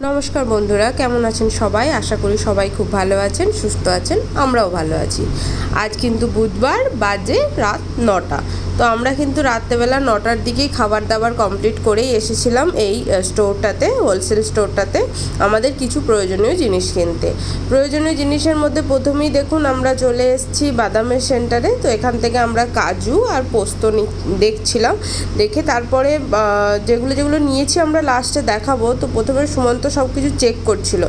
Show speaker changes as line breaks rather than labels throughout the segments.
নমস্কার বন্ধুরা, কেমন আছেন সবাই? আশা করি সবাই খুব ভালো আছেন, সুস্থ আছেন। আমরাও ভালো আছি। আজ কিন্তু বুধবার, বাজে রাত 9টা। তো আমরা কিন্তু রাত্রেবেলা 9টার দিকেই খাবার দাবার কমপ্লিট করেই এসেছিলাম এই স্টোরটাতে, হোলসেল স্টোরটাতে আমাদের কিছু প্রয়োজনীয় জিনিস কিনতে। প্রয়োজনীয় জিনিসের মধ্যে প্রথমেই দেখুন আমরা চলে এসেছি বাদামের সেন্টারে। তো এখান থেকে আমরা কাজু আর পোস্ত দেখছিলাম, দেখে তারপরে যেগুলো নিয়েছি আমরা লাস্টে দেখাবো। তো প্রথমে সুমন্ত সব কিছু চেক করছিল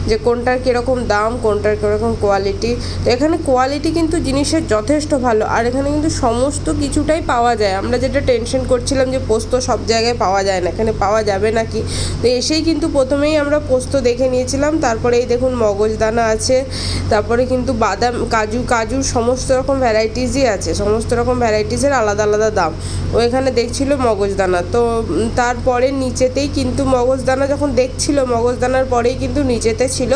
যে কোনটার কীরকম দাম, কোনটার কীরকম কোয়ালিটি। তো এখানে কোয়ালিটি কিন্তু জিনিসের যথেষ্ট ভালো, আর এখানে কিন্তু সমস্ত কিছুটাই পাওয়া যায়। আমরা যেটা টেনশন করছিলাম যে পোস্ত সব জায়গায় পাওয়া যায় না, এখানে পাওয়া যাবে নাকি, তো এসেই কিন্তু প্রথমেই আমরা পোস্ত দেখে নিয়েছিলাম। তারপরে এই দেখুন মগজদানা আছে, তারপরে কিন্তু বাদাম, কাজুর সমস্ত রকম ভ্যারাইটিসই আছে, সমস্ত রকম ভ্যারাইটিসের আলাদা আলাদা দাম। ও এখানে দেখছিল মগজদানা। তো তারপরে নিচেতেই কিন্তু মগজদানা যখন দেখছিল, মগজদানার পরেই কিন্তু নিচেতে ছিল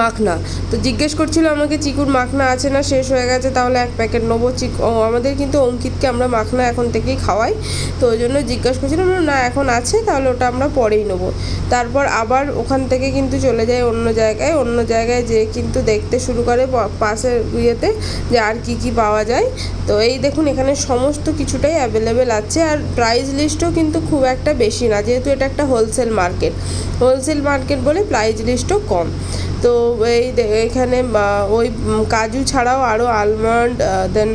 মাখনা। তো জিজ্ঞেস করছিল আমাকে, চিকুর মাখনা আছে না, শেষ হয়ে গেছে, তাহলে এক প্যাকেট নেবো। আমাদের কিন্তু অঙ্কিতকে আমরা মাখনা এখন থেকেই খাওয়াই, তো ওই জন্য জিজ্ঞাসা করছিলাম, না এখন আছে, তাহলে ওটা আমরা পরেই নেবো। তারপর আবার ওখান থেকে কিন্তু চলে যায় অন্য জায়গায় যেয়ে কিন্তু দেখতে শুরু করে পাশের ইয়েতে যে আর কি পাওয়া যায়। তো এই দেখুন এখানে সমস্ত কিছুটাই অ্যাভেলেবেল আছে, আর প্রাইস লিস্টও কিন্তু খুব একটা বেশি না, যেহেতু এটা একটা হোলসেল মার্কেট বলে প্রাইস লিস্টও কম। তো এখানে ওই কাজু ছাড়াও আরও আলমন্ড, দেন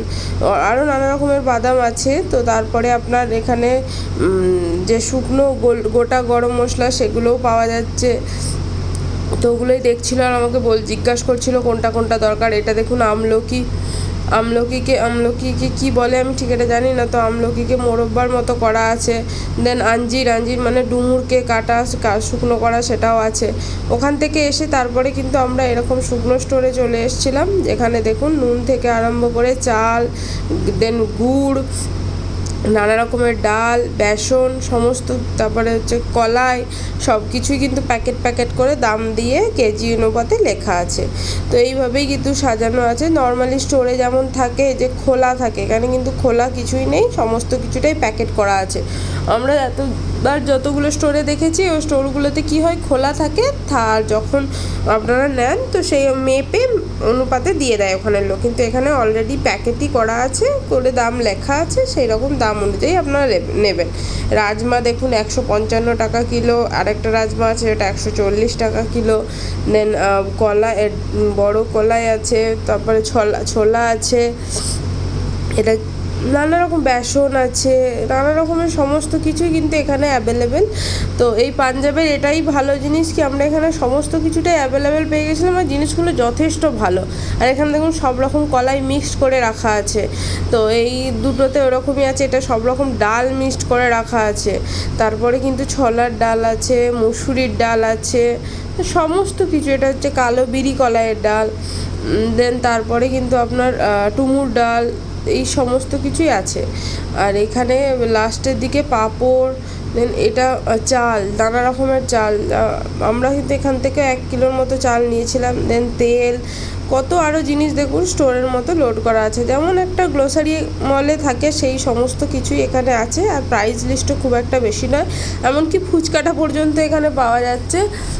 আরও নানা রকমের বাদাম আছে। তো তারপরে আপনার এখানে যে শুকনো গোটা গরম মশলা সেগুলোও পাওয়া যাচ্ছে। তো ওগুলোই দেখছিল আর আমাকে জিজ্ঞাসা করছিল কোনটা কোনটা দরকার। এটা দেখুন আমলকিকে কি বলে আমি ঠিক এটা জানি না। তো আমলকিকে মোরব্বার মতো করা আছে। দেন আঞ্জির মানে ডুমুরকে কাটা শুকনো করা, সেটাও আছে। ওখান থেকে এসে তারপরে কিন্তু আমরা এরকম শুকনো স্টোরে চলে এসেছিলাম, যেখানে দেখুন নুন থেকে আরম্ভ করে চাল, দেন গুড়, নানা রকমের ডাল, বেসন সমস্ত, তারপরে হচ্ছে কলাই, সব কিছুই কিন্তু প্যাকেট করে দাম দিয়ে কেজি অনুপাতে লেখা আছে। তো এইভাবেই কিন্তু সাজানো আছে। নর্মালি স্টোরে যেমন থাকে যে খোলা থাকে, এখানে কিন্তু খোলা কিছুই নেই, সমস্ত কিছুটাই প্যাকেট করা আছে। আমরা এতবার যতগুলো স্টোরে দেখেছি, ওই স্টোরগুলোতে কি হয়, খোলা থাকে, আর যখন আপনারা নেন তো সেই মেপে অনুপাতে দিয়ে দেয় ওখানের লোক, কিন্তু এখানে অলরেডি প্যাকেটই করা আছে, করে দাম লেখা আছে, সেই রকম দাম অনুযায়ী আপনারা নেবেন। রাজমা দেখুন 155 টাকা কিলো, আরেকটা রাজমা আছে ওটা 140 টাকা কিলো। দেন বড় কলাই আছে, তারপরে ছোলা আছে, এটা নানা রকম বেসন আছে, নানা রকমের সমস্ত কিছুই কিন্তু এখানে অ্যাভেলেবেল। তো এই পাঞ্জাবের এটাই ভালো জিনিস কি আমরা এখানে সমস্ত কিছুটাই অ্যাভেলেবেল পেয়ে গেছিলাম, আর জিনিসগুলো যথেষ্ট ভালো। আর এখানে দেখুন সব রকম কলাই মিক্সড করে রাখা আছে। তো এই দুটোতে ওরকমই আছে, এটা সব রকম ডাল মিক্সড করে রাখা আছে। তারপরে কিন্তু ছোলার ডাল আছে, মুসুরির ডাল আছে, সমস্ত কিছু। এটা হচ্ছে কালো বিরি কলাইয়ের ডাল। দেন তারপরে কিন্তু আপনার টুমুর ডাল, এই সমস্ত কিছুই আছে। আর এখানে লাস্টের দিকে পাঁপড়, দেন এটা চাল, নানা রকমের চাল। আমরা কিন্তু এখান থেকে 1 কিলোর মতো চাল নিয়েছিলাম। দেন তেল, কত আরও জিনিস দেখুন স্টোরের মতো লোড করা আছে, যেমন একটা গ্লোসারি মলে থাকে সেই সমস্ত কিছুই এখানে আছে। আর প্রাইস লিস্টও খুব একটা বেশি নয়, এমনকি ফুচকাটা পর্যন্ত এখানে পাওয়া যাচ্ছে,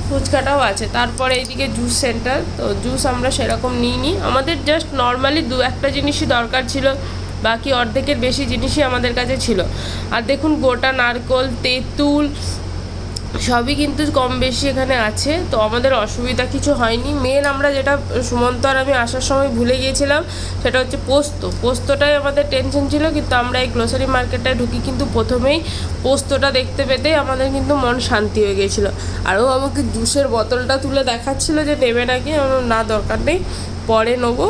ফুচকাটাও আছে। তারপরে এইদিকে জুস সেন্টার, তো জুস আমরা সেরকম নিইনি, আমাদের জাস্ট নর্মালি 2-1টা জিনিসই দরকার ছিল, বাকি অর্ধেকের বেশি জিনিসই আমাদের কাছে ছিল। আর দেখুন গোটা নারকোল, তেঁতুল সবই কিন্তু কম বেশি এখানে আছে, তো আমাদের অসুবিধা কিছু হয়নি। মেন আমরা যেটা সুমন্ত আর আমি আসার সময় ভুলে গিয়েছিলাম সেটা হচ্ছে পোস্তটাই আমাদের টেনশন ছিল, কিন্তু আমরা এই গ্লোসারি মার্কেটটায় ঢুকি কিন্তু প্রথমেই পোস্তটা দেখতে পেতেই আমাদের কিন্তু মন শান্তি হয়ে গিয়েছিলো। আরও আমাকে জুসের বোতলটা তুলে দেখাচ্ছিলো যে নেবে নাকি, আমার না দরকার নেই, পরে নেবো।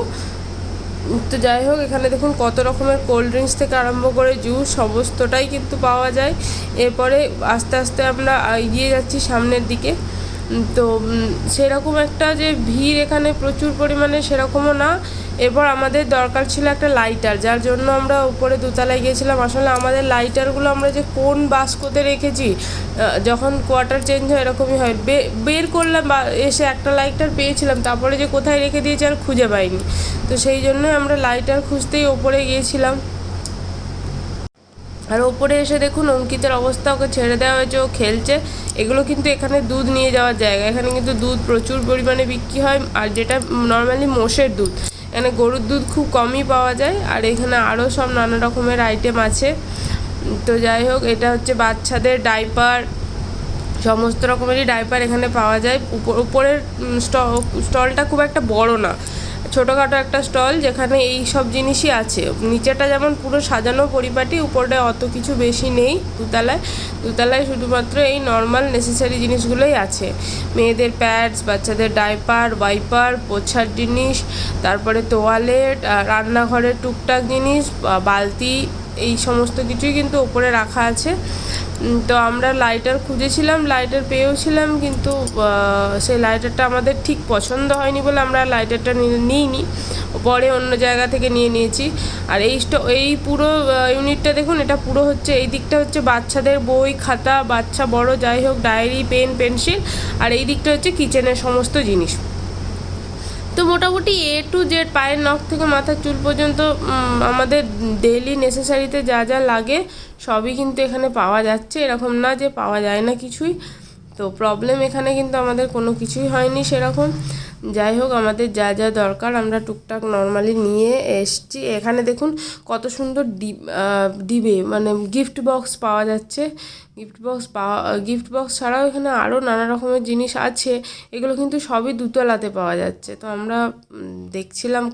তো যাই হোক, এখানে দেখুন কত রকমের কোল্ড ড্রিঙ্কস থেকে আরম্ভ করে জুস সমস্তটাই কিন্তু পাওয়া যায়। এরপরে আস্তে আস্তে আমরা এগিয়ে যাচ্ছি সামনের দিকে। তো সেরকম একটা যে ভিড় এখানে প্রচুর পরিমাণে সেরকমও না। এরপর আমাদের দরকার ছিল একটা লাইটার, যার জন্য আমরা উপরে দোতলায় গিয়েছিলাম। আসলে আমাদের লাইটারগুলো আমরা যে কোন বাস্কতে রেখেছি, যখন কোয়ার্টার চেঞ্জ হয় এরকমই হয়, বের করলাম বা এসে একটা লাইটার পেয়েছিলাম, তারপরে যে কোথায় রেখে দিয়েছি আর খুঁজে পাইনি। তো সেই জন্যই আমরা লাইটার খুঁজতেই ওপরে গিয়েছিলাম। আর ওপরে এসে দেখুন অঙ্কিতের অবস্থা, ওকে ছেড়ে দেওয়া হয়েছে, ও খেলছে। এগুলো কিন্তু এখানে দুধ নিয়ে যাওয়ার জায়গা, এখানে কিন্তু দুধ প্রচুর পরিমাণে বিক্রি হয়, আর যেটা নর্মালি মোষের দুধ, এখানে গরুর দুধ খুব কমই পাওয়া যায়। আর এখানে আরও সব নানা রকমের আইটেম আছে। তো যাই হোক, এটা হচ্ছে বাচ্চাদের ডাইপার, সমস্ত রকমেরই ডাইপার এখানে পাওয়া যায়। উপরের স্টলটা খুব একটা বড় না, ছোটোখাটো একটা স্টল যেখানে এই সব জিনিসই আছে। নিচেটা যেমন পুরো সাজানো পরিপাটি, উপরটায় অত কিছু বেশি নেই। দুতলায় শুধুমাত্র এই নর্মাল নেসেসারি জিনিসগুলোই আছে। মেয়েদের প্যাডস, বাচ্চাদের ডাইপার, ওয়াইপার, পোছার জিনিস, তারপরে তোয়ালেট, রান্নাঘরের টুকটাক জিনিস, বালতি, এই সমস্ত কিছুই কিন্তু ওপরে রাখা আছে। তো আমরা লাইটার খুঁজেছিলাম, লাইটার পেয়েওছিলাম, কিন্তু সেই লাইটারটা আমাদের ঠিক পছন্দ হয়নি বলে আমরা লাইটারটা নিইনি, পরে অন্য জায়গা থেকে নিয়েছি। আর এই পুরো ইউনিটটা দেখুন, এটা পুরো হচ্ছে, এই দিকটা হচ্ছে বাচ্চাদের বই খাতা, বাচ্চা বড় যাই হোক, ডায়েরি, পেন, পেন্সিল, আর এই দিকটা হচ্ছে কিচেনের সমস্ত জিনিস। তো মোটামুটি A to Z, পায়ের নখ থেকে মাথার চুল পর্যন্ত আমাদের ডেইলি নেসেসারিতে যা যা লাগে সবই কিন্তু এখানে পাওয়া যাচ্ছে, এরকম না যে পাওয়া যায় না কিছুই। তো প্রবলেম এখানে কিন্তু আমাদের কোনো কিছুই হয়নি সেরকম। যাই হোক, আমাদের যা যা দরকার আমরা টুকটাক নর্মালি নিয়ে এসছি। এখানে দেখুন কত সুন্দর ডিবে, মানে গিফট বক্স পাওয়া যাচ্ছে। গিফট বক্স ছাড়াও এখানে আরও নানা রকমের জিনিস আছে, এগুলো কিন্তু সবই দুতলাতে পাওয়া যাচ্ছে। তো আমরা দেখছিলাম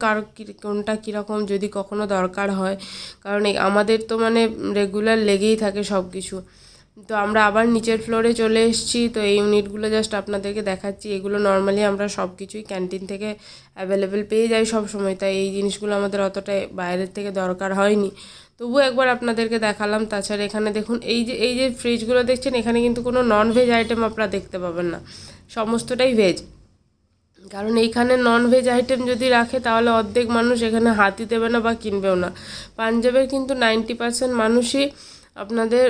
কোনটা কীরকম, যদি কখনো দরকার হয়, কারণ আমাদের তো মানে রেগুলার লেগেই থাকে সব কিছু। তো আমরা আবার নিচের ফ্লোরে চলে এসেছি। তো এই ইউনিটগুলো জাস্ট আপনাদেরকে দেখাচ্ছি। এগুলো নর্মালি আমরা সব কিছুই ক্যান্টিন থেকে অ্যাভেলেবেল পেয়ে যাই সব সময়, তাই এই জিনিসগুলো আমাদের অতটা বাইরের থেকে দরকার হয়নি, তবুও একবার আপনাদেরকে দেখালাম। তাছাড়া এখানে দেখুন, এই যে ফ্রিজগুলো দেখছেন, এখানে কিন্তু কোনো নন ভেজ আইটেম আপনারা দেখতে পাবেন না, সমস্তটাই ভেজ। কারণ এইখানে নন ভেজ আইটেম যদি রাখে তাহলে অর্ধেক মানুষ এখানে হাতই দেবে না বা কিনবেও না। পাঞ্জাবের কিন্তু 90% মানুষই আপনাদের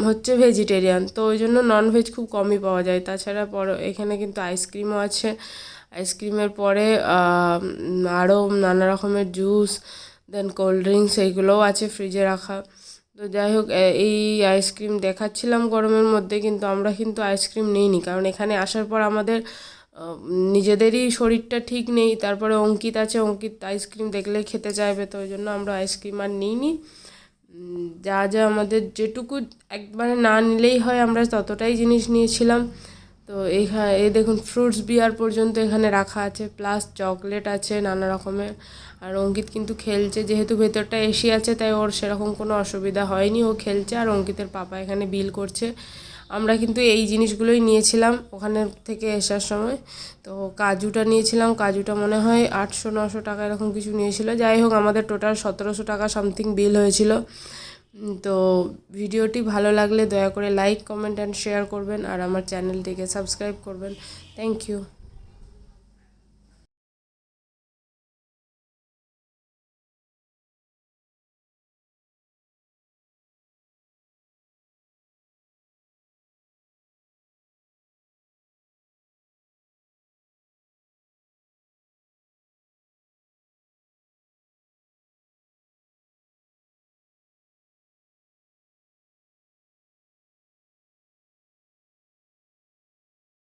হচ্ছে ভেজিটেরিয়ান, তো ওই জন্য ননভেজ খুব কমই পাওয়া যায়। তাছাড়া এখানে কিন্তু আইসক্রিমও আছে, আইসক্রিমের পরে আরও নানা রকমের জুস, দেন কোল্ড ড্রিঙ্কস, এইগুলোও আছে ফ্রিজে রাখা। তো যাই হোক, এই আইসক্রিম দেখাচ্ছিলাম গরমের মধ্যে, কিন্তু আমরা কিন্তু আইসক্রিম নিইনি, কারণ এখানে আসার পর আমাদের নিজেদেরই শরীরটা ঠিক নেই। তারপরে অঙ্কিত আছে, অঙ্কিত আইসক্রিম দেখলেই খেতে চাইবে, তো ওই জন্য আমরা আইসক্রিম আর নিইনি। যা যা আমাদের যেটুকু একবারে না নিলেই হয় আমরা ততটাই জিনিস নিয়েছিলাম। তো এই দেখুন ফ্রুটস বিয়ার পর্যন্ত এখানে রাখা আছে, প্লাস চকলেট আছে নানা রকমের। আর অঙ্কিত কিন্তু খেলছে, যেহেতু ভেতরটা এসি আছে তাই ওর সেরকম কোনো অসুবিধা হয়নি, ও খেলছে। আর অঙ্কিতের পাপা এখানে বিল করছে। আমরা কিন্তু এই জিনিসগুলোই নিয়েছিলাম ওখানে থেকে আসার সময়। তো কাজুটা নিয়েছিলাম, কাজুটা মনে হয় 800-900 টাকা এরকম কিছু নিয়েছিল। যাই হোক, আমাদের টোটাল 1700 টাকা সামথিং বিল হয়েছিল। তো ভিডিওটি ভালো লাগলে দয়া করে লাইক, কমেন্ট অ্যান্ড শেয়ার করবেন, আর আমার চ্যানেলটিকে সাবস্ক্রাইব করবেন। Thank you.